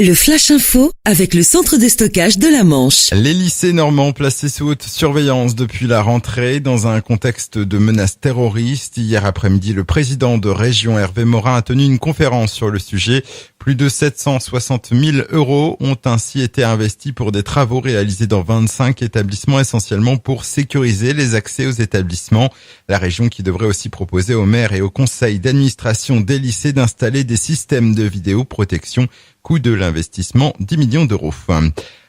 Le Flash Info avec le centre de stockage de la Manche. Les lycées normands placés sous haute surveillance depuis la rentrée dans un contexte de menaces terroristes. Hier après-midi, le président de région Hervé Morin a tenu une conférence sur le sujet. Plus de 760 000 € ont ainsi été investis pour des travaux réalisés dans 25 établissements, essentiellement pour sécuriser les accès aux établissements. La région qui devrait aussi proposer aux maires et au conseil d'administration des lycées d'installer des systèmes de vidéoprotection. Coût de l'investissement, 10 millions d'euros.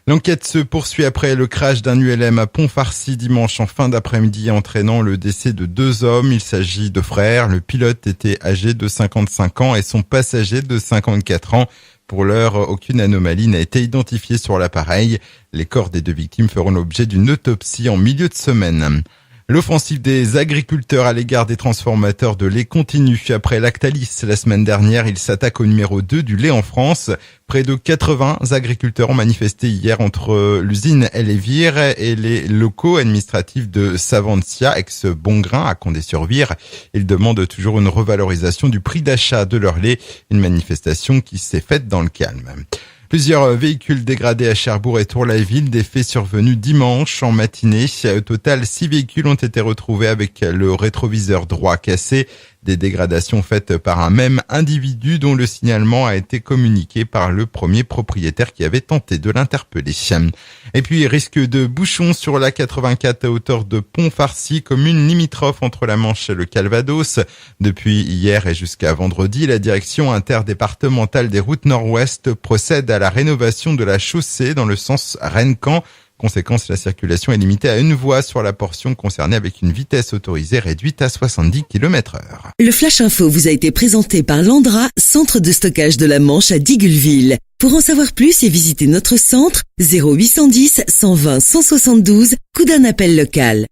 L'enquête se poursuit après le crash d'un ULM à Pont-Farcy dimanche en fin d'après-midi entraînant le décès de 2 hommes. Il s'agit de frères. Le pilote était âgé de 55 ans et son passager de 54 ans. Pour l'heure, aucune anomalie n'a été identifiée sur l'appareil. Les corps des 2 victimes feront l'objet d'une autopsie en milieu de semaine. L'offensive des agriculteurs à l'égard des transformateurs de lait continue. Après Lactalis, la semaine dernière, il s'attaque au numéro 2 du lait en France. Près de 80 agriculteurs ont manifesté hier entre l'usine Elévir et les locaux administratifs de Savantia, ex-Bongrain à Condé-sur-Vire. Ils demandent toujours une revalorisation du prix d'achat de leur lait, une manifestation qui s'est faite dans le calme. Plusieurs véhicules dégradés à Cherbourg et Tour-la-Ville, des faits survenus dimanche en matinée. Au total, 6 véhicules ont été retrouvés avec le rétroviseur droit cassé. Des dégradations faites par un même individu dont le signalement a été communiqué par le premier propriétaire qui avait tenté de l'interpeller. Et puis, risque de bouchons sur la 84 à hauteur de Pont-Farcy, commune limitrophe entre la Manche et le Calvados. Depuis hier et jusqu'à vendredi, la direction interdépartementale des routes nord-ouest procède à la rénovation de la chaussée dans le sens Rennes-Caen. Conséquence, la circulation est limitée à une voie sur la portion concernée avec une vitesse autorisée réduite à 70 km/h. Le Flash Info vous a été présenté par Landra, centre de stockage de la Manche à Digueulville. Pour en savoir plus et visiter notre centre, 0810 120 172, coup d'un appel local.